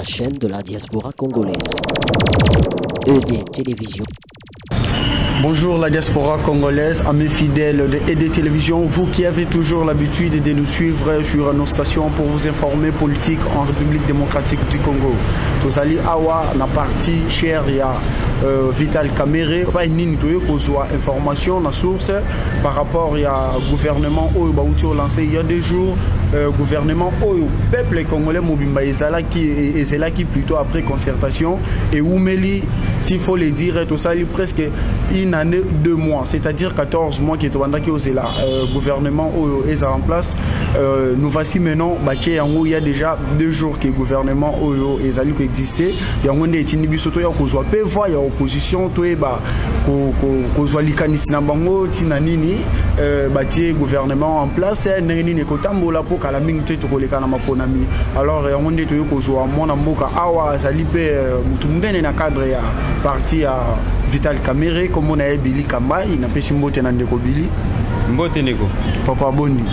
la chaîne de la diaspora congolaise. ED Télévision. Bonjour la diaspora congolaise, amis fidèles de ED Télévision, vous qui avez toujours l'habitude de nous suivre sur nos stations pour vous informer politique en République démocratique du Congo. Tozali awa na parti cher ya Vital Kamerhe, pas une information na source par rapport à gouvernement Oyo Bauti lancé il y a 2 jours, gouvernement Oyo peuple congolais mobimba ezalaki plutôt après concertation et Oumeli, s'il faut le dire, Tozali presque une année, 2 mois, c'est-à-dire 14 mois qui est au gouvernement est en place. Nous voici maintenant, il y a déjà 2 jours que le gouvernement est existé. Il y a une opposition, gouvernement en place, alors on est parti à Vital Kamerhe, comme on a Billy Kamba, il n'a pas si mbote na ndeko Billy. Mbote neko. Papa Boni.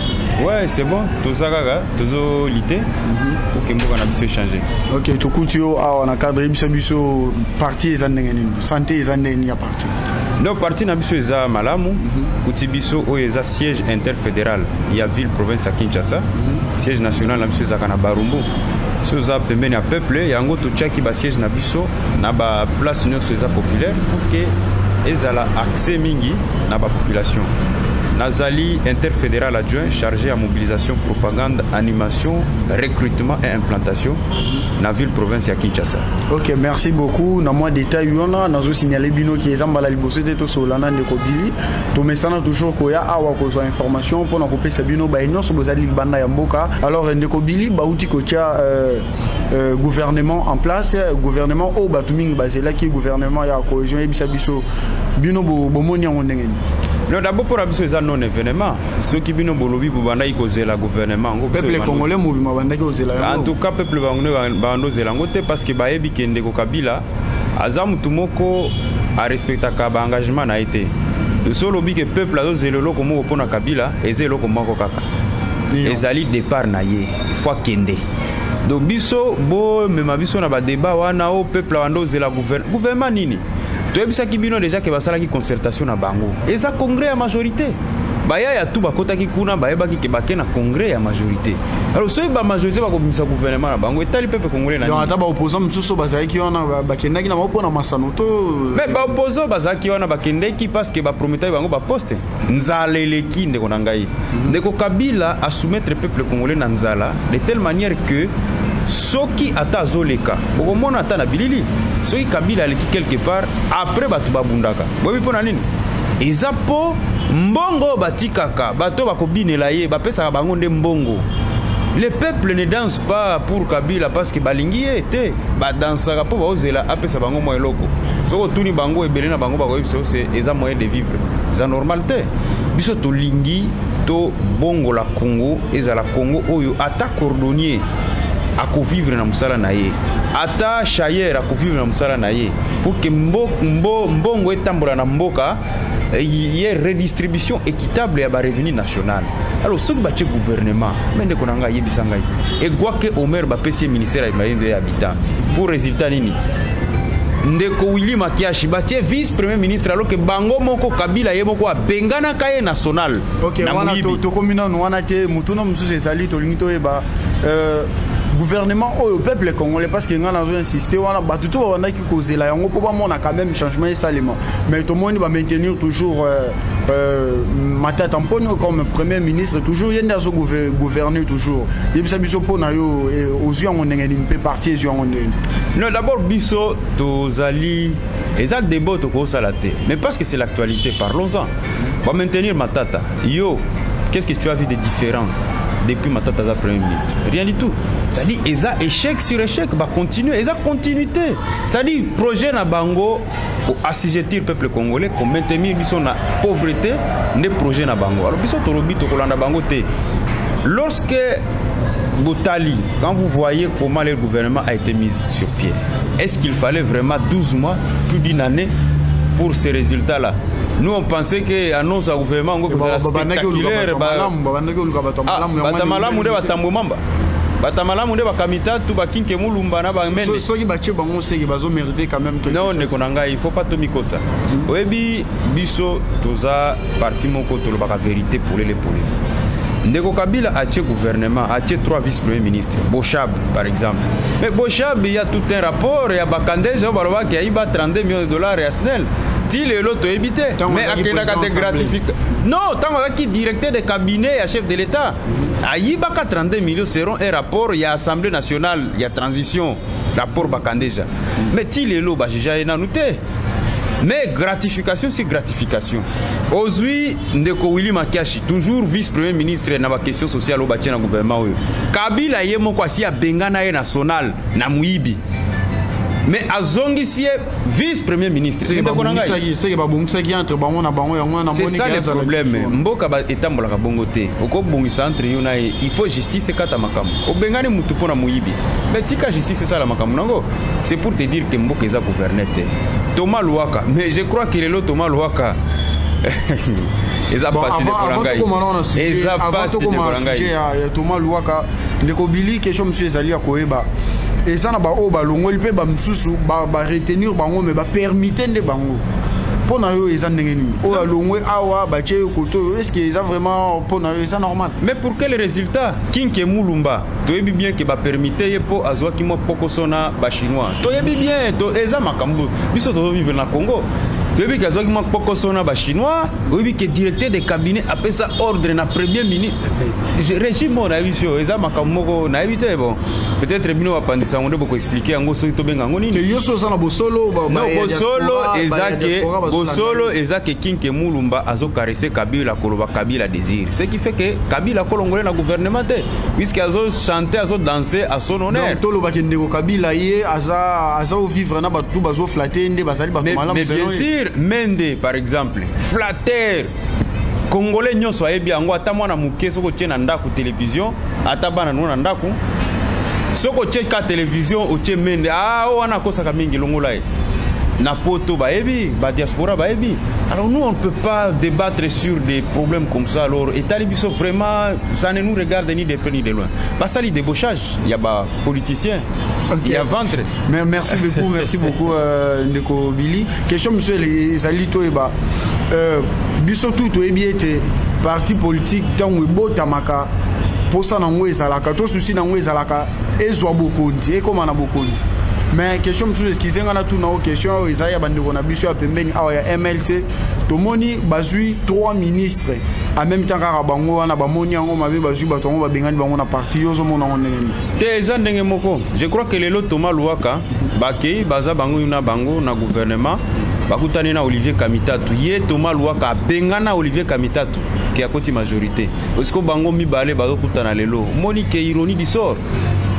Ouais, c'est bon. Tozagaga, tozo lité. Pour que mboka na biso changer. OK, to kutio a na cadre biso parti ezandengeni. Santé ezandengeni ya parti. No parti na biso eza malamu. Kuti biso o eza siège interfédéral. Il y a ville province à Kinshasa. Siège national na biso eza kana Barumbu. Soza pembeni ya peuple yango to tchaki ba siège na biso na ba place nyonso eza populaire pour que ezala accès mingi na ba population. Nazali interfédéral adjoint chargé à mobilisation, propagande, animation, recrutement et implantation na ville province ya Kinshasa. OK, merci beaucoup. Na moi détail wana nazo signaler bino ki ezamba la liboso de to solana ndeko Billy. To mesana toujours ko ya awa ko zo information pour na kopesa bino ba nyonso bozali banda ya mboka. Alors ndeko Billy ba uti ko tia gouvernement en place, gouvernement au batuming bazela ki gouvernement ya cohésion et biso bino bomoni en ndengeni. Non, d'abord pour abiso eza non événement. Ceux qui bino bolobi pour banda ikoze la gouvernement. Peuple congolais mobima banda ikoze la. En tout cas peuple bando zelango te parce que bayebi kende ko Kabila azamu tumoko a respecta ka ba engagement na été. Le solo bi que peuple azo zelelo ko moko pona Kabila ezelo ko moko kaka. Ezali départ na ye. Il faut kende. Donc biso bo mema biso na ba débat wana o peuple ando zela gouvernement nini. Tu as vu bino déjà que basala ki concertation na bango. Eza congrès à majorité. Baya ya tout bakota ki kuna bayeba ki kebake na congrès à majorité. Alors ce ba majorité ba ko bimisa gouvernement na bango etali peuple congolais na. Donc ata ba opposant msuso bazali ki wana bakendaki na mapo na masanoto. Mais ba opposant bazali ki wana bakendaki parce que ba promettai bango ba poste. Nzala eleki ndeko na ngai. Ndeko Kabila a soumettre peuple congolais na nzala de telle manière que soki ata zoleka bokomona ata na bilili soki Kabila aleki quelque part après batu babundaka bobi pona nini eza po mbongo batikaka bato bakobinela ye bapesaka bango nde mbongo. Le peuple ne danse pas pour Kabila parce que balingi ete badansaka po baozela apesa bango mo eloko soko tuni bango ebele na bango bakoyeba c'est eza moyen de vivre eza normal te biso to lingi to bongo la Congo ezala Congo oyo ata cordonnier ako vivre na musala na ye ata chayer ako vivre na musala na ye pour que mbongo etambola na mboka y ait redistribution équitable ya ba revenu national. Alors ce que bache gouvernement mende konanga yebisa ngai e gwa ke Omer ba pesi ministère ya Ibrahim de habitant pour résultat nini ndeko Willy Makiashi batie vice premier ministre alors que bango moko Kabila ye moko abengana kaye national. OK, wana to komina no wana te mutuno msusu ezali to lingito eba gouvernement au peuple congolais parce que nous avons insisté on a battu tout on a qui causé là on peut on a quand même changement et salement mais tout le monde va maintenir toujours ma tête en pont comme premier ministre toujours il y a des gouverner toujours il y a biso pour na yo aux yeux on est une partie yeux on non d'abord biso tozali ezal débat to salate mais parce que c'est l'actualité parlons-en va maintenir ma tata yo qu'est-ce que tu as vu de différence depuis Matata za premier ministre? Rien du tout. Ça dit eza échec sur échec va continuer, eza continuité. Ça dit projet na bango pour assujettir peuple congolais, pour maintenir biso na pauvreté, ne projet na bango. Alors biso tolobi to kolanda bango te. Lorsque Botali, quand vous voyez comment le gouvernement a été mis sur pied, est-ce qu'il fallait vraiment 12 mois, plus d'une année pour ces résultats-là? Nous on pensait que annonce à gouvernement spectaculaire batamalamu nde bakamita tu bakinke mulumba na bamende soki batie bango seki bazo mériter quand même quelque non ndeko na ngai il faut pas tomikosa oyebi biso toza parti moko tolobaka vérité pour les ndeko Kabila atie gouvernement atie 3 vice-premiers ministres Bochab par exemple mais Bochab il y a tout un rapport il y a Bakandeja baloba qui a iba 32 millions de dollars et SNEL ti lelo to éviter mais akendaka de gratification non tant qui directeur de cabinet et chef de l'État ayiba 32 millions seront un rapport il y a Assemblée nationale il y a transition rapport Bakandeja mais ti lelo ba jija ena nouté. Mais gratification, c'est gratification. Aujourd'hui, Ndeko Willy Makiashi, toujours vice-premier ministre dans la question sociale au bâtiment du gouvernement. Kabila y est mon kwasi a bengana national na muibi. Mais azongi si vice-premier ministre. C'est ça le problème. Mboka ba etambola ka bongote. Oko bongisa entre yona il faut justice kata makamu. Obengani mutu pona muibi. Mais tika justice c'est ça la makamu nango. C'est pour te dire que Mboka eza gouverner. Thomas Louaka, mais je crois qu'il est là Thomas Louaka. Ils ont passé de Borangaï. Ils ont passé de Borangaï. Thomas Louaka, Ndeko Billy, question monsieur Ezali Akoeba. Et ça n'a pas oba longo, il peut ba msusu ba retenir bango mais ba permettre de bango. Pour na yo ezan ngeni. O longo awa ba che koto, est-ce que ça vraiment pour na yo c'est normal? Mais pour quel résultat? Kinke Mulumba, to yebi bien que ba permettre yepo azwa ki mo poko sona ba chinois. To yebi bien to eza makambo. Biso to vivre na Congo. Tu as vu que les poko sona ba chinois, oui que directeur de cabinet appelle ça ordre na premier ministre. Régime mon avis sur eza makamoko na éviter bon. Peut-être bino va pandisa on doit expliquer en gros to benga ngoni. Que yoso sana bosolo ba. Non bosolo ezake kinke mulumba azo caresser Kabila koloba Kabila désir. Ce qui fait que Kabila kolongolé na gouvernement puisque azo chanter azo danser à son honneur. Donc to loba kende ko Kabila yé aza vivre na ba tout bazo flatter ndé bazali ba malamu. Mais bien sûr Mende par exemple flatteur congolais nyonso ayebi yango ata mwana muke soko tie na ndako télévision ata bana no na ndako soko tie ka télévision o tie Mende wana kosaka mingi longola na poto baebi ba diaspora baebi. Alors nous on ne peut pas débattre sur des problèmes comme ça. Alors État biso vraiment ça ne nous regarde ni de près ni de loin. Pas ça les débauchage, il y a ba politiciens. Okay. Il y a ventre. Mais merci beaucoup Ndeko Billy. Question monsieur Ezali Toeba. Biso tout toebiete parti politique tango botamaka posa nango ezalaka to souci nango ezalaka ezwa bokonti e koma na bokonti. Mais question monsieur excusez ngana tout na question ezaya bandeko na biso ya pembeni awa ya MLC tomoni bazui 3 ministres en même temps kaka bango wana bamoni yango mabe bazui batongo babengani bango na parti yozo mona ndenge te eza ndenge moko. Je crois que lelo Thomas Louaka bakei baza bango na bango na gouvernement bakutani na Olivier Kamitatu ye Thomas Louaka bengana Olivier Kamitatu qui a côté majorité parce que bango mibale bazo kutana lelo moni ke ironie du sort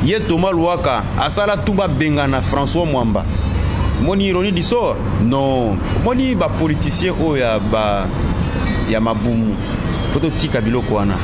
ye Thomas Louaka asala tuba bengana François Mwamba moni ironie du sort non moni ba politicien o ya mabumu photo tika biloko wana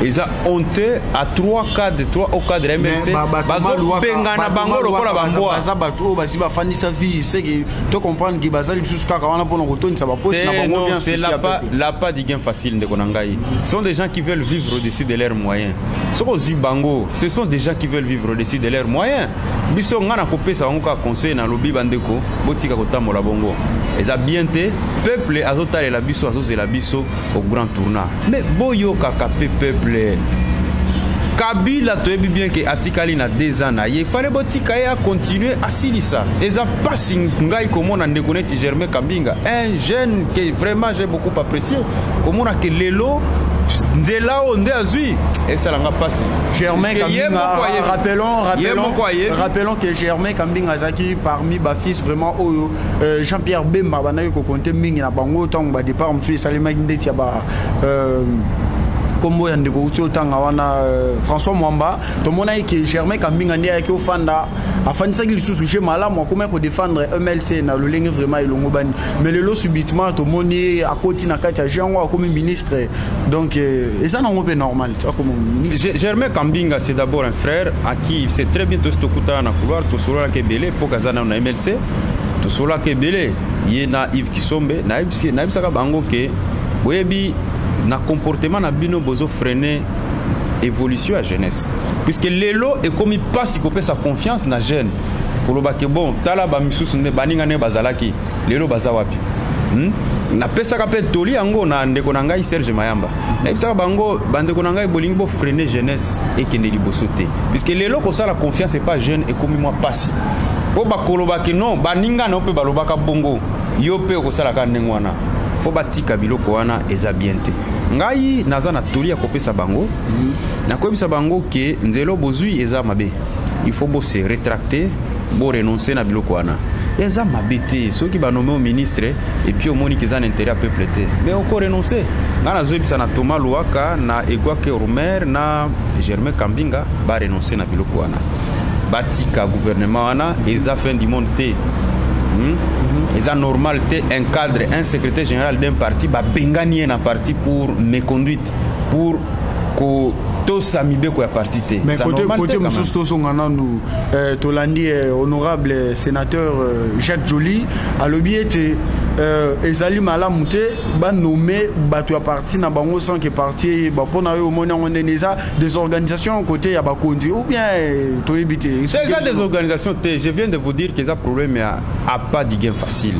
eza honte à 3 cadres 3 au cadre MLC bazo bengana bango lokola bamboa baza bato basi ba fandisa vie c'est que tu comprendre que bazali jusqu'à wana pour retourner ça va poser na bango bien c'est la pas du gain facile ndeko nangai. Ce sont des gens qui veulent vivre au-dessus de leurs moyens. Sokozi bango ce sont des gens qui veulent vivre au-dessus de leurs moyens. Biso ngana kopesa bango ka conseil na lobi bandeko botika kotambola bongo eza bien te peuple azotale la biso azozela biso au grand tournant mais boyo kaka peuple Kabila tu sais bien que atikali na 2 ans il fallait botika ya continuer à silisa eza pas ngai comme on ne connaît Germain Kambinga un jeune que vraiment j'ai beaucoup apprécié comme on a que lelo nzela onde azui et ça l'a passé Germain Kambinga rappelons que Germain Kambinga azaki parmi ba fils vraiment Jean-Pierre Bemba banayo ko compter mingi na bango tango ba départ monsieur Salima Ndeti ba Kombo yandeko utio tanga wana François Mwamba to mona que Germain Kambinga ndi ayaki ofanda afandisa ki lisusu chez malamu akoma ko défendre MLC na lolenge vraiment elongo bani mais le lot subitement to moni akoti na kati ya jango comme ministre donc et ça non est normal ça comme ministre. Germain Kambinga c'est d'abord un frère à qui il sait très bien tout ce kuta na couloir to solo la kebele pour kazana na MLC to solo la kebele yena Yves Kisombe na saka bango ke oyebi na comportement na bino bozo freiner évolution à jeunesse puisque lelo est comme pas si copé sa confiance na jeune koloba ke bon tala ba misusu ne baninga ne bazalaki lelo bazawapi na pesa ka pe toli yango na ndeko na ngai Serge Mayamba na pesa bango bandeko na ngai bolingi bo freiner jeunesse et kende liboso te puisque lelo ko ça la confiance est pas jeune et comme moi passi po ba koloba ke non baninga na pe baloba ka bongo yo pe ko sala ka ndengwana fo batika biloko wana eza bien te ngai naza na toli ya kopesa bango na koyebisa bango ke nzelo bozui eza mabe il faut bo se rétracter bo renoncer na biloko wana eza mabe te soki ba nommé au ministre et puis au moni que za intérêt à peuple te mais encore renoncer nga na zoyebisa na Thomas Luaka na Egwake Rumer na Germain Kambinga ba renoncer na biloko wana batika gouvernement wana eza fin du monde te eza normal te un cadre un secrétaire général d'un parti ba bengani na parti pour méconduite pour ko to samibe ko ya parti te mais côté mususu to songana nous tolandi honorable sénateur Jacques Joly alobi ete ezali malamu te ba nommé bato ya parti na bango sans que parti ba pona yo mona on eza des organisations côté ya ba conduit ou bien to éviter déjà des organisations te je viens de vous dire que ça problème a pas de gain facile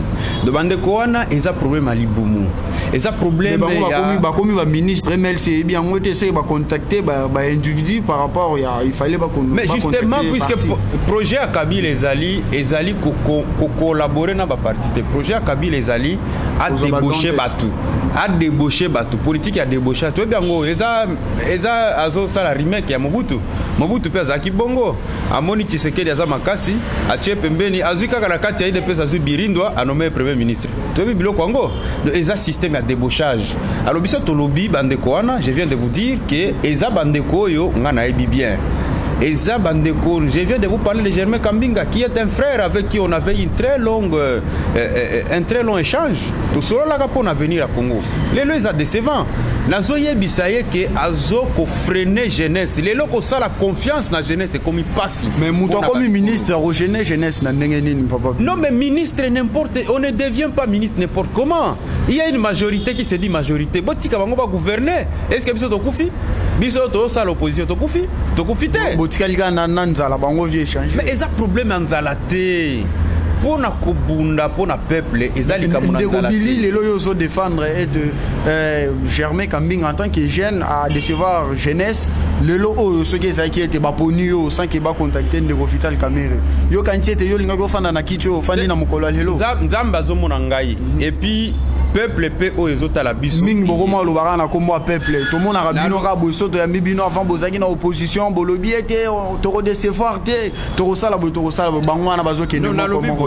demande ko wana eza problème à libumu eza problème ya ba komi ba ministre MLC bien on essaie ba contacter ba individu par rapport ya il fallait ba mais justement puisque projet à Kabila ezali ko collaborer na ba parti te projet à Kabila ezali a débauché batou politique a débauché to bien ngo eza azo sala remake ya Mobutu pe azaki bongo amoni Tshisekedi aza makasi atie pembeni azuka kana kati ya IDPS azu birindwa anommé premier ministre to bi biloko ngo eza système ya débauchage alors biso to lobby bandeko wana je viens de vous dire que eza bandeko yo ngana ebi bien Eza Bandeko, je viens de vous parler de Germain Kambinga, qui est un frère avec qui on avait un très long échange. Tout cela là pour venir à Congo. Les lois sont décevants. Nazoye bisaye que azo ko freiner jeunesse. Les locaux ça la confiance na jeunesse c'est comme il passe. Mais mouton comme ministre au jeunesse na ndengeni papa. Non mais ministre n'importe, on ne devient pas ministre n'importe comment. Il y a une majorité qui se dit majorité. Botika bango ba gouverner. Est-ce que biso to kufi? Biso to ça l'opposition to kufi? To kufite. Mais ils ont problème en zalaté. Pour na kubunda pour na peuple ezali kamuna zalaté. Les loyaux défendre et de Germain Kambinga en tant que jeune à décevoir jeunesse. Le lot ce qui est qui était baponi sans qu'il va contacter de l'hôpital Caméré. Yo kanti était yo linga go fanda na kitio fandi na mukolo lelo. Nzamba zo mona ngai et puis peuple pe o ezota la biso mingi bokoma lo barana ko moi peuple to mona ka bino ka boso to ya mibino avant bozaki na opposition bolobi ete to ko décevoir te to ko sala bangwana bazo kende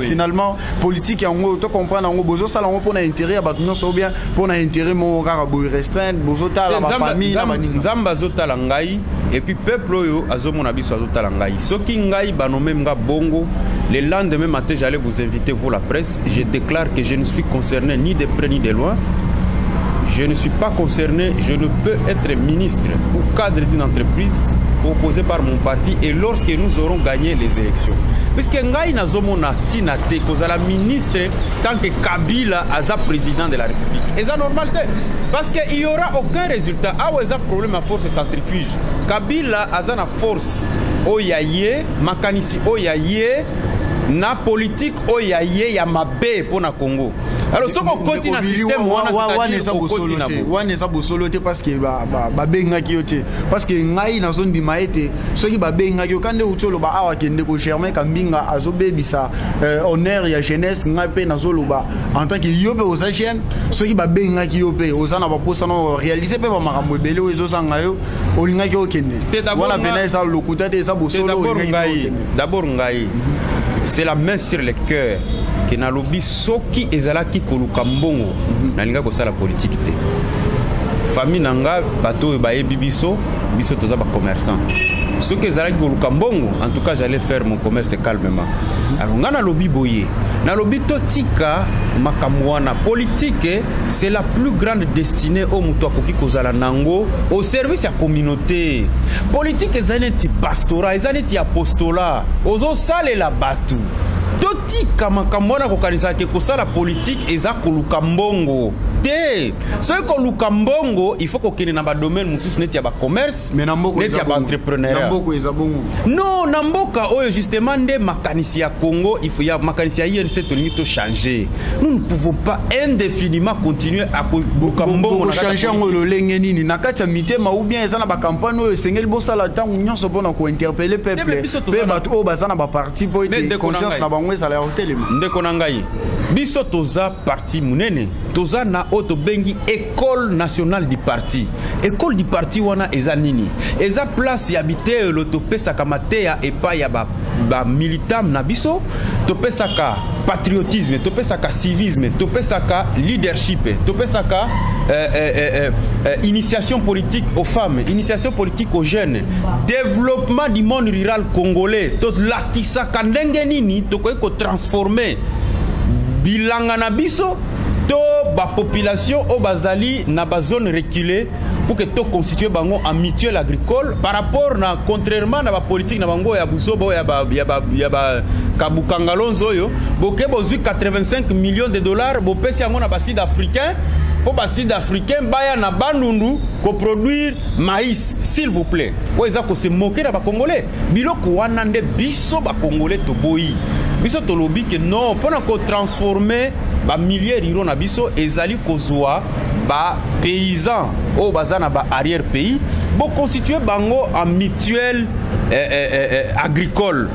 finalement politique yango to comprendre yango bozo sala ngo pona intérêt ya bato nyonso bien pona intérêt mo ka boy restreindre bozo tala ba famille na baninga nzamba zotala ngai et puis peuple oyo azomona biso azotala ngai soki ngai banome mga bongo le lendemain matin j'allais vous inviter vous la presse je déclare que je ne suis concerné ni de près ni de loin. Je ne suis pas concerné, je ne peux être ministre ou cadre d'une entreprise proposée par mon parti et lorsque nous aurons gagné les élections. Puisque Ngai Nazomona Tinate, la ministre, tant que Kabila a président de la République. Et ça normal, parce qu'il n'y aura aucun résultat. Ah ouais, ça problème à force centrifuge. Kabila a une force. Oyaye, Makanisi Oyaye, na politique oyaye ya mabe pour na Congo. Alors ce qu'on continue à système wana ça bosoloté parce que ba benga kiote parce que ngai na zone bimaete soki ba benga kio kande utolo ba awa kende ko Germain Kambinga azobebisa honneur ya jeunesse ngai pe na zoloba en tant que yobe aux agents soki ba benga kiope ozana ba posa no réaliser pe ba makambo ebele ozo sanga yo olinga kio kende wala pena ça lokuta te ça bosolo d'abord ngai c'est la main sur le cœur que na lobby soki ezalaki koluka mbongo na linga ko sala politique te famille nanga bato ba biso toza ba commerçant soki ezalaki koluka mbongo en tout cas j'allais faire mon commerce calmement alors ngana lobby boye na lobby totika makamwana politique c'est la plus grande destinée au muto akoki kozala nango au service ya communauté politique ezaneti pastorat ezaneti apostolat ozo salela batu tout tika makambo wana kokanisa ke kosala politique eza koluka mbongo te. Soki koluka mbongo il faut kokende na badomaine mosusu neti ya bacommerce neti ya baentrepreneuriat. Non, na mboka oyo justement nde makanisi ya Congo il faut ya makanisi ya INC tolingi to changer. Nous ne pouvons pas indéfiniment continuer à koluka mbongo na changer ngolo lenge nini na kati ya mitema ou bien eza na ba campagne oyo sengeli bosala tangu nyonso pona ko interpeller peuple pe bato o bazana ba parti po ete conscience na bango ezala ya hotelema ndeko na ngai biso toza parti munene toza na oto bengi école nationale du parti. École du parti wana eza nini eza place ya bitelo topesaka mateya epa ya ba militant na biso topesaka patriotisme topesaka civisme topesaka leadership topesaka initiation politique aux femmes, initiation politique aux jeunes, développement du monde rural congolais. Tout lakisa kandenge nini to ko transformer bilanga na biso to ba population o bazali na ba zone reculée pour que to constituer bango en mutuelle agricole par rapport na contrairement na ba politique na bango ya busobo ya ba kabukangalonzo yo boke bozui 85 millions de dollars bo pesi yango na ba sud africain pour les Sud-Africains, baya na bandundu ko produire maïs, s'il vous plaît. Ou ils ont se moquer na ba Congolais. Biloko wana nde biso ba Congolais to boyi. Biso to lobi que non, pendant ko transformer ba milliers riro na biso ezali kozwa ba paysans au bazana ba arrière pays, bo constituer bango en mutuelle agricole.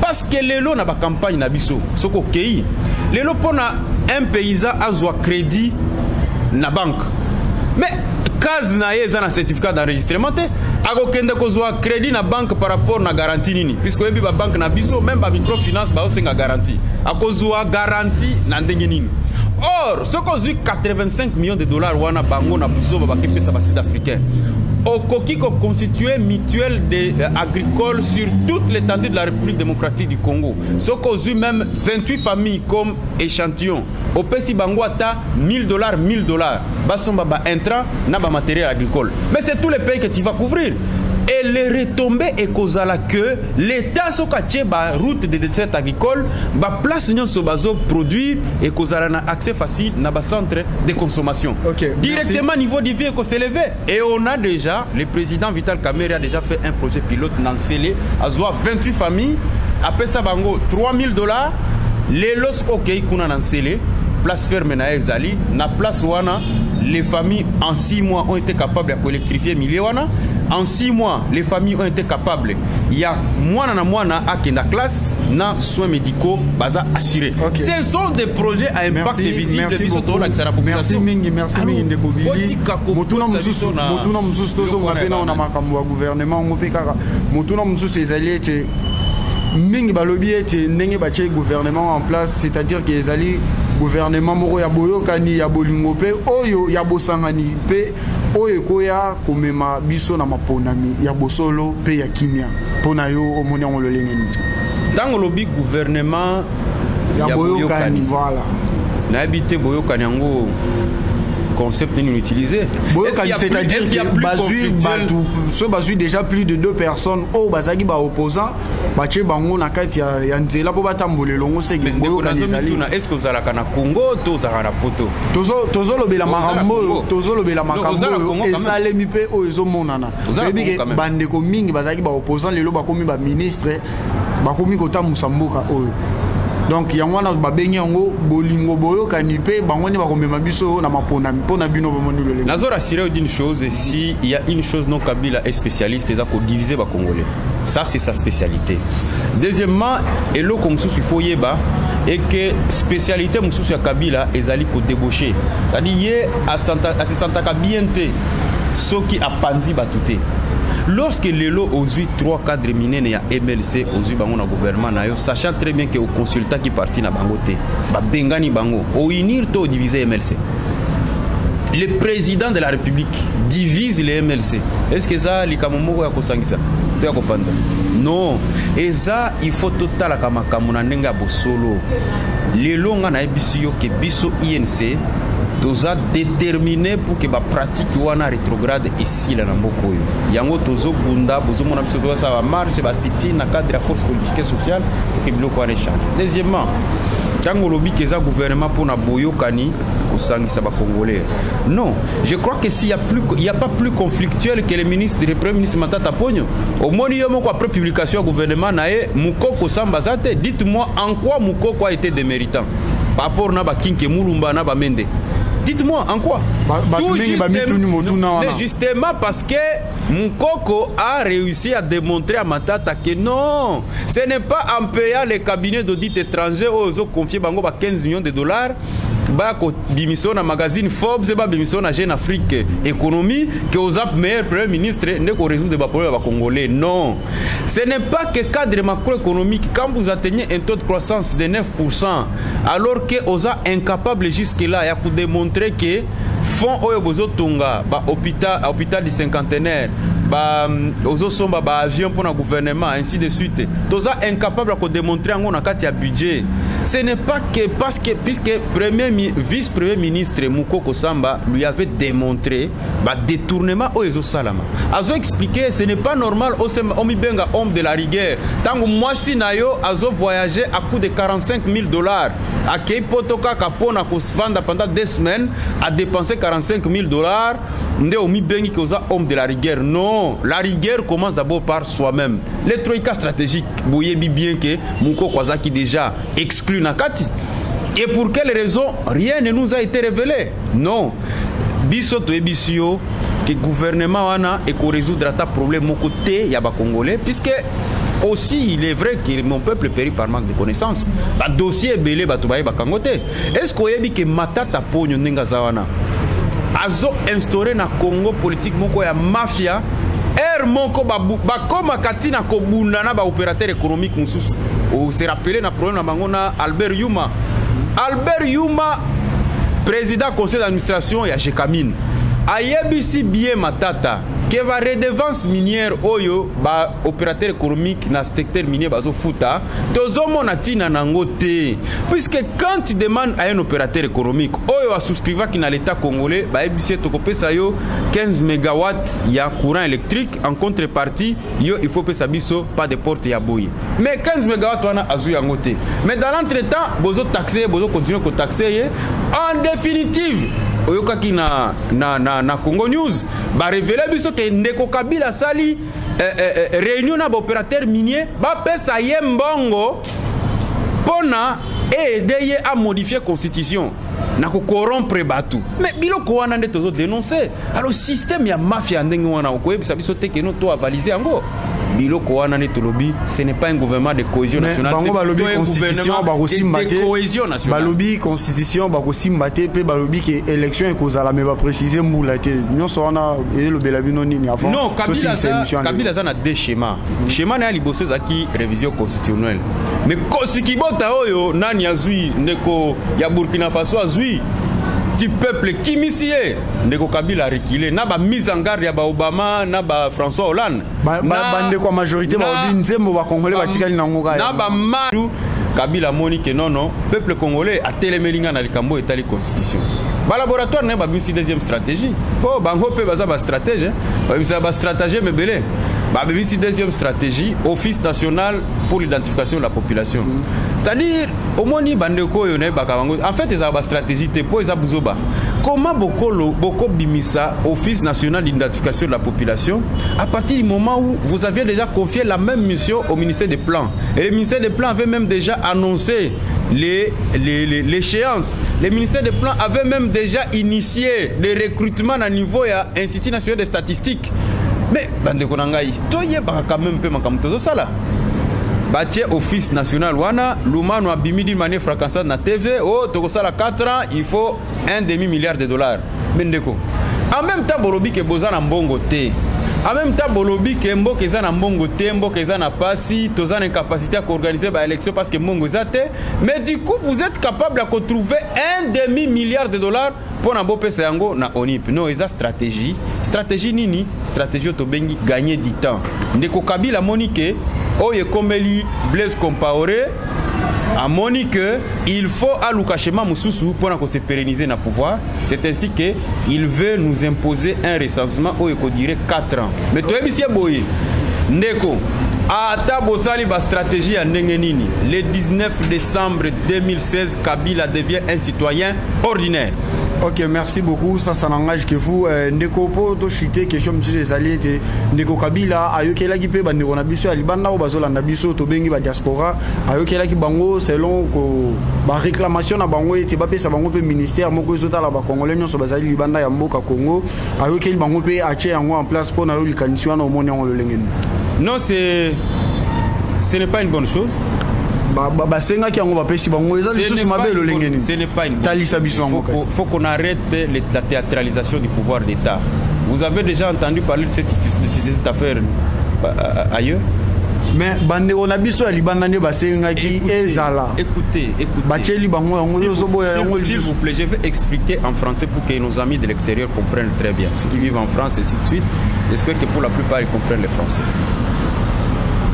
Parce que lelo na ba campagne na biso, soko kei. Lelo pona un paysan azwa crédit na banque mais case na yeza na certificat d'enregistrement te akokende kozwa crédit na banque par rapport na garantie nini puisque yebi ba banque na biso même ba microfinance ba osenga garantie akozwa garantie na ndenge nini. Or ce kozwi 85 millions de dollars wana bango na biso ba kepesa ba sud-africain okoki ko constituer mutuelle agricole sur toute l'étendue de la République démocratique du Congo. Ce kozwi même 28 familles comme échantillon. Au pesi bango ata $1000, $1000. Basomba ba intrant na ba matériel agricole. Mais c'est tous les pays que tu vas couvrir. Et les retombées est causala que l'État sokache ba route de dessert agricole ba place nyon so bazo produire et causala na accès facile na ba centre de consommation. Okay, directement niveau du vie qu'on s'élever. Et on a déjà le président Vital Kamerhe a déjà fait un projet pilote dans Sélé à 28 familles après ça bango $3000 les los OK kuna dans Sélé place ferme na ezali na place wana les familles en 6 mois ont été capables de électrifier milliers wana. En 6 mois, les familles ont été capables. Il y a mois à la classe, na soins médicaux, baza assurés. Okay. Ce sont des projets à impact visible. Merci beaucoup. Merci Mingi, merci Mingi de Kobili. Motuna msusu tozo ngapena na makambo ya gouvernement ngopekaka. Motuna msusu ezali ete Mingi balobi ete ndenge batie gouvernement en place, c'est-à-dire que ezali gouvernement moko ya boyokani ya bolingo pe oyo ya bosangani pe oyo koya komema biso na maponami ya bosolo pe ya kimia pona yo omoni ngolo lengeni tango lobi gouvernement ya boyokani voilà na habité boyokani yango concept nous utiliser. C'est-à-dire que bazui déjà plus de 2 personnes au bazagi ba opposant bache bango na kati ya nzela po batambolela longo seki boyo kanizali. Est-ce que za kana Congo to za kana poto tozo lobela makambo esalemi pe o ezomonana bebi ke bande ko mingi bazagi ba opposant lelo bakomi ba ministre bakomi kota musamboka oyo. Donc yangwana babengi yango bolingo boyo kanipe bangoni bakomema biso na mapona mpona bino bomoni lele. Nazo rassurer d'une chose, si il y a une chose non Kabila est spécialiste, c'est ko diviser ba Congolais. Ça c'est sa spécialité. Deuxièmement, elo komsusu il faut yeba et que spécialité mususu ya Kabila ezali ko débaucher. C'est-à-dire ye a se sentaka bienté soki apanzi batute. Lorsque Lelo osui 3 cadres minés ya MLC osui bango na gouvernement na yo, sachant très bien que au consultant qui parti na bango te ba bengani bango o unir to diviser MLC. Le président de la République divise les MLC. Est-ce que ça likamomoko ya kosangisa to ya kopanza? Non, et ça il faut total kama kamuna ndenga bosolo. Lelo nga na biso yo ke biso INC toza déterminé pour que ba pratique wana rétrograde ici la mboko yo yango tozo bunda bozo mona biso toza ba marche ba cité na cadre de la force politique et sociale pour que biloko wana change. Deuxièmement, tango lobi keza gouvernement pour na boyokani osangisa ba congolais. Non, je crois que s'il y a pas plus conflictuel que le premier ministre Matata Ponyo. Au moins il y a moko après publication du gouvernement nae Mukoko Sambazate, dites-moi en quoi Mukoko a été déméritant par rapport na ba Kinke Mulumba na ba Mende. Dites-moi en quoi? Justement parce que Mukoko a réussi à démontrer à Matata que non, ce n'est pas en payant les cabinets d'audit étrangers aux autres confiés 15 millions de dollars. Bimison na magazine Forbes ba bimison na Jeune Afrique Économie que aux meilleur premier ministre ne ko résoudre des problèmes congolais. Non, ce n'est pas que cadre macroéconomique quand vous atteignez un taux de croissance de 9% alors que aux incapable jusque là ya pour démontrer que fonds oyo bozo tonga ba hôpital du cinquantenaire ba ozo somba ba avion pour le gouvernement ainsi de suite toza incapable de démontrer en kati ya budget. Ce n'est pas que parce que puisque vice-premier ministre Mukoko Samba lui avait démontré bah détournement au Ezo Salama. Azo expliqué ce n'est pas normal au mibenga homme de la rigueur. Tango mwasi nayo azo voyager à coût de $45,000 à Keipotoka Kapona Kosvanda pendant 2 semaines à dépenser $45,000 nde au mibengi koza homme de la rigueur. Non, la rigueur commence d'abord par soi-même. Les troïkas stratégiques boyebi bien que Mukoko Azaki déjà exclu Nakati. Et pour quelle raison? Rien ne nous a été révélé. Non. Bisoto et Bisio, que le gouvernement a et qu'on résoudra ta problème au côté Yaba Congolais, puisque aussi il est vrai que mon peuple périt par manque de connaissances. Le dossier est belé, est-ce qu'on a dit que Matata Ponyo Nengazawana azo instauré na Congo politique moko ya mafia? Moko bakoma katina kobunda na ba opérateur économique mususu. On se rappelle na problème na bangona Albert Yuma. Albert Yuma, président conseil d'administration ya Jekamine. Ayebisi bien Matata que va redevance minière oyo ba opérateur économique na secteur minier bazo futa tozomo na tina nango te, puisque quand tu demandes à un opérateur économique oyo a souscriva qui na l'état congolais ba ebisi to kopesa yo 15 mégawatts ya courant électrique en contrepartie yo il faut pesa biso pas de porte ya boye, mais 15 mégawatts wana azu yango te, mais dans l'entretemps bozo taxer bozo continuer ko taxer en définitive oyokaki na Congo News ba révéler biso que Ndeko Kabila sali réunion na ba opérateur minier ba pesa ye mbongo pona aider à modifier constitution na ko corrompre batu, mais biloko wana nde tozo dénoncer. Alors système ya mafia ndenge wana ko yebisa biso te que no to avaliser yango biloko wana ne tolobi, ce n'est pas un gouvernement de cohésion nationale, c'est un gouvernement de cohésion nationale. Balobi constitution bakosimbate pe balobi que élection ekozala mais ba préciser mbula te nyonso wana et le belabino nini avant. Non, Kabila za na deux schémas. Schéma na liboso zaki révision constitutionnelle. Mais kosikibota oyo nani azui ndeko ya Burkina Faso azui du peuple qui missié Ndeko Kabila reculé na ba mise en garde ya ba Obama na ba François Hollande bande kwa majorité ba binzembo ba congolais batikali na ngoka na ba maru Kabila moni que non peuple congolais a télémelinga na likambo etali constitution ba laboratoire na ba bisi deuxième stratégie po bango pe baza ba stratégie ba bisa ba stratégie mebele ba bisi deuxième stratégie office national pour l'identification de la population, c'est-à-dire au moni bandeko yo na ba kabango en fait eza ba stratégie te po eza buzoba comment boko bimisa office national d'identification de la population à partir du moment où vous aviez déjà confié la même mission au ministère des Plans, et le ministère des Plans avait même déjà annoncé l'échéance. Le ministère des Plans avait même déjà initié les recrutements à niveau ya Institut national des statistiques. Mais bandeko nangai toye ba quand même peu makamto sala batie office national wana lumano abimi d'une manière fracassante na TV oh tokosala 4 ans il faut $1,5 milliard. Bendeko en même temps bolobi ke bozana mbongo te, en même temps bolobi ke mboka eza na mbongo te, mboka eza na pasi tozana incapacité à organiser ba élection parce que mbongo eza te, mais du coup vous êtes capable à trouver $1,5 milliard pour na bopesa yango na ONIP. Non, eza stratégie nini stratégie otobengi gagner du temps. Ndeko Kabila monike oye komeli Blaise Compaoré amoni que il faut à Lukashema Moussousou pour se pérenniser dans le pouvoir. C'est ainsi qu'il veut nous imposer un recensement où il dirait 4 ans. Mais toi, monsieur Boye, Ndeko, Ata Bosali ba stratégie à Nengenini. Le 19 décembre 2016, Kabila devient un citoyen ordinaire. Ok, merci beaucoup. Ça n'engage que vous. Ndeko po to chité question monsieur les alliés de Ndeko Kabila ayokela ki pe bandeko na biso ya libanda o bazola na biso to bengi ba diaspora ayokela ki bango selon ko ba réclamation na bango ete ba pesa bango pe ministère moko ezota la ba congolais nyonso bazali libanda ya mboka Congo ayokeli bango pe ache yango en place pour na yo likanisi wana omoni yango lolengeni. Non, ce n'est pas une bonne chose. Ce n'est pas une bonne chose. Il faut qu'on arrête la théâtralisation du pouvoir d'État. Vous avez déjà entendu parler de cette affaire ailleurs? Mais écoutez, s'il vous plaît, je vais expliquer en français pour que nos amis de l'extérieur comprennent très bien. Ceux qui vivent en France et ainsi de suite, j'espère que pour la plupart ils comprennent le français.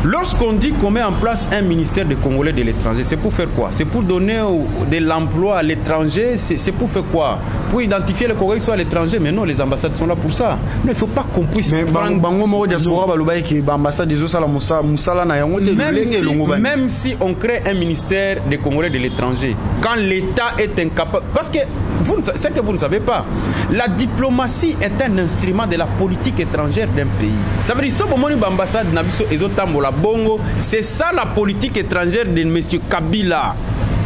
Lorsqu'on dit qu'on met en place un ministère des Congolais de l'étranger, c'est pour faire quoi? C'est pour donner de l'emploi à l'étranger? C'est pour faire quoi? Pour identifier les Congolais qui sont à l'étranger? Mais non, les ambassades sont là pour ça. Mais il ne faut pas qu'on puisse prendre... Même si on crée un ministère des Congolais de l'étranger, quand l'État est incapable... Parce que c'est que vous ne savez pas, la diplomatie est un instrument de la politique étrangère d'un pays. Ça veut dire que l'ambassade Bongo, c'est ça la politique étrangère de M. Kabila.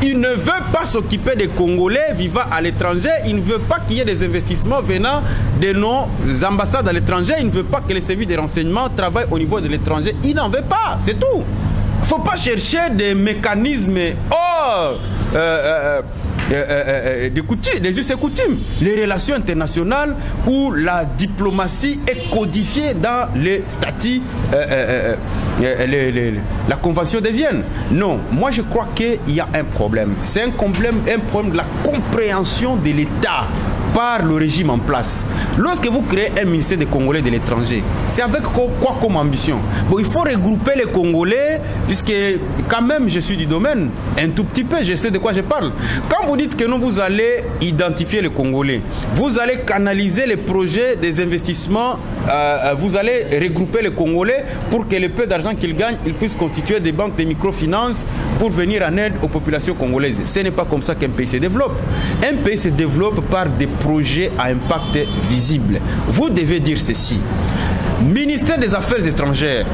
Il ne veut pas s'occuper des Congolais vivant à l'étranger. Il ne veut pas qu'il y ait des investissements venant de nos ambassades à l'étranger. Il ne veut pas que les services de renseignement travaillent au niveau de l'étranger. Il n'en veut pas, c'est tout. Il ne faut pas chercher des mécanismes des us et coutumes. Les relations internationales où la diplomatie est codifiée dans les statuts, la Convention de Vienne. Non, moi je crois qu'il y a un problème. C'est un problème de la compréhension de l'État par le régime en place. Lorsque vous créez un ministère des Congolais de l'étranger, c'est avec quoi comme ambition? Bon, il faut regrouper les Congolais, puisque quand même je suis du domaine, un tout petit peu, je sais de quoi je parle. Quand vous dites que non, vous allez identifier les Congolais, vous allez canaliser les projets des investissements, vous allez regrouper les Congolais pour que le peu d'argent qu'ils gagnent, ils puissent constituer des banques de microfinance pour venir en aide aux populations congolaises. Ce n'est pas comme ça qu'un pays se développe. Un pays se développe par des projets à impact visible. Vous devez dire ceci. Ministère des Affaires étrangères,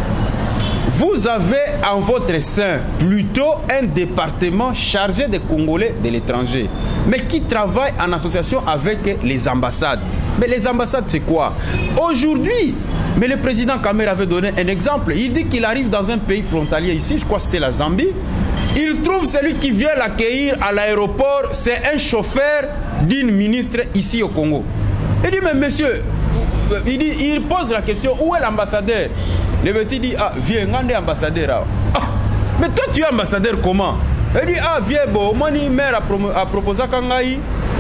vous avez en votre sein plutôt un département chargé des Congolais de l'étranger, mais qui travaille en association avec les ambassades. Mais les ambassades, c'est quoi? Aujourd'hui, mais le président Kamer avait donné un exemple. Il dit qu'il arrive dans un pays frontalier ici, je crois que c'était la Zambie. Il trouve celui qui vient l'accueillir à l'aéroport, c'est un chauffeur d'une ministre ici au Congo. Il dit, mais monsieur, il pose la question, où est l'ambassadeur? Le petit dit, ah, viens, on est ambassadeur. Ah, mais toi, tu es ambassadeur comment? Il dit, ah, viens, bon, moi, ni maire a proposé Kangaï,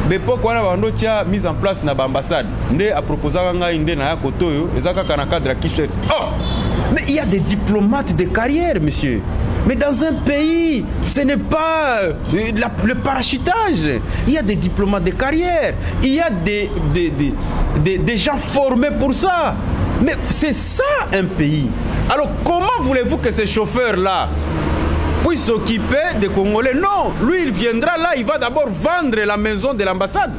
mais pourquoi on a mis en place une ambassade? Ndé a proposé Kangaï, ndé na yakotoyo, et ça, cadre qui cherche. Oh, mais il y a des diplomates de carrière, monsieur. Mais dans un pays, ce n'est pas le parachutage. Il y a des diplomates de carrière. Il y a des gens formés pour ça. Mais c'est ça un pays. Alors comment voulez-vous que ces chauffeurs-là puissent s'occuper des Congolais? Non, lui il viendra là, il va d'abord vendre la maison de l'ambassade.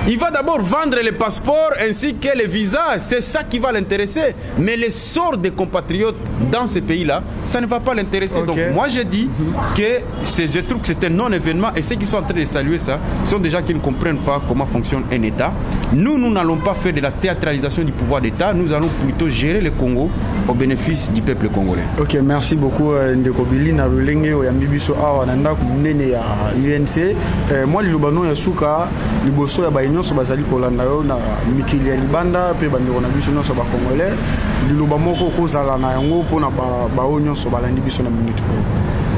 Il va d'abord vendre les passeports ainsi que les visas. C'est ça qui va l'intéresser. Mais les sorts des compatriotes dans ces pays-là, ça ne va pas l'intéresser. Okay. Donc moi je dis que je trouve que c'est un non-événement. Et ceux qui sont en train de saluer ça sont des gens qui ne comprennent pas comment fonctionne un État. Nous n'allons pas faire de la théâtralisation du pouvoir d'État. Nous allons plutôt gérer le Congo au bénéfice du peuple congolais. Ok, merci beaucoup Ndeko Billy. Na lulenge oyambibiso awa nanda kumnene ya UNC. Moi lilubano ya suka liboso ya bayi nyonso bazali kolanda yo na mikili ya libanda pe bandeko na biso nyonso ba congolais liloba moko kozala na yango pona ba o nyonso balandi biso na minute.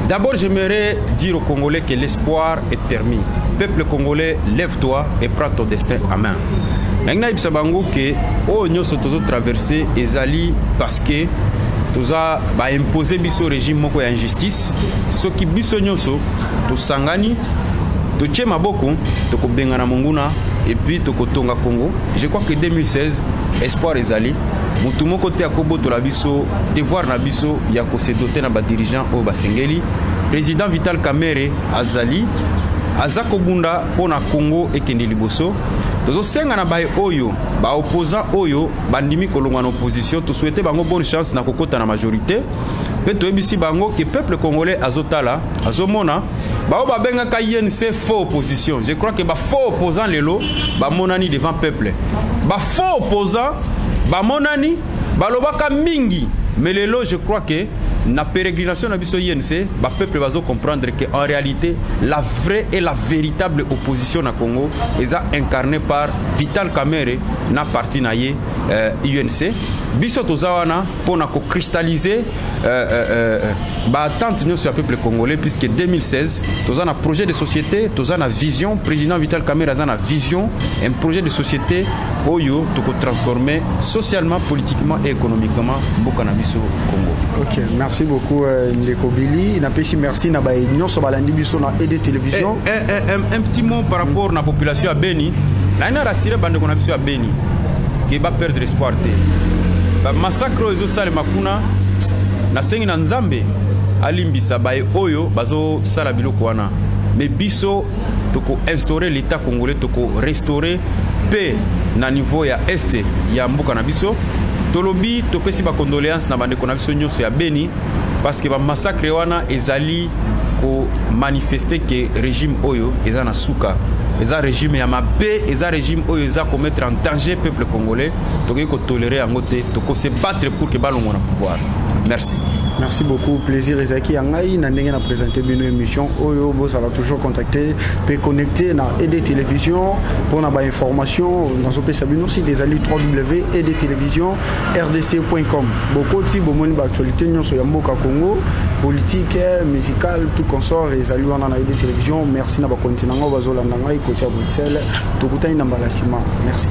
D'abord, j'aimerais dire aux Congolais que l'espoir est permis. Peuple congolais, lève-toi et prends ton destin en main. Maintenant, il s'abango que oh nyonso tozo traverser ezali parce que toza ba imposer biso régime moko ya injustice soki biso nyonso tosangani totie maboko tokobengana monguna et puis tokotonga Congo. Je crois que 2016 espoir ezali mutu moko te akobotola biso devoir na biso ya kose doter na ba dirigeant o basengeli président Vital Kamerhe azali azako bunda pona Congo ekende liboso tozo senga na bae oyo ba opposant oyo bandimi kolongwa na opposition to souhaiter bango bonne chance na kokota na majorité pe to ebisi bango que peuple congolais azotala azomona ba ba benga ka INC faux opposition. Je crois que ba faux opposant lelo ba monani devant peuple ba faux opposant ba monani ba lobaka mingi mais lelo je crois que na pérégrination na biso INC ba peuple bazo comprendre que en réalité la vraie et la véritable opposition na Congo est incarnée par Vital Kamerhe na parti na ye UNC biso tozawana pona ko cristalliser ba attente nous sur le peuple congolais puisque 2016 tozana projet de société tozana vision président Vital Kamerhe azana vision un projet de société oyo toko transformer socialement politiquement et économiquement mboka na biso Congo. OK, merci beaucoup Ndeko Billy. Merci na ba nyonso balandi biso na ED Télévision. Un petit mot par rapport à la population à Beni. Là na rassuré bande qu'on a biso à Beni qui va perdre espoir te. Ba massacre ozo sale makuna na sengi na Nzambe alimbisa bae oyo bazo sala biloko wana. Mais biso toko instaurer l'état congolais toko restaurer paix na niveau ya est ya mboka na biso. Tolobi topesi ba condoléances na bande qu'on a biso nyonso ya Beni parce que ba massacre wana ezali ko manifester que régime oyo ezana suka eza régime ya mabe eza régime oyo eza ko mettre en danger peuple congolais tokoki ko tolérer yango te toko se battre pour que balongo na pouvoir. Merci. Merci beaucoup. Plaisir Ezaki Angai na ndenge na présenter bino émission oyo bo ça va toujours contacter peut connecter na ED Télévision pour na ba information dans ce pays bino si des alliés www.edtelevision rdc.com. Beaucoup ti bomoni ba actualité nyonso ya mboka Congo politique musicale tout consort les alliés wana na ED Télévision. Merci na ba continent ngo bazolanda ngai côté à Bruxelles to kutani na mbalasima. Merci.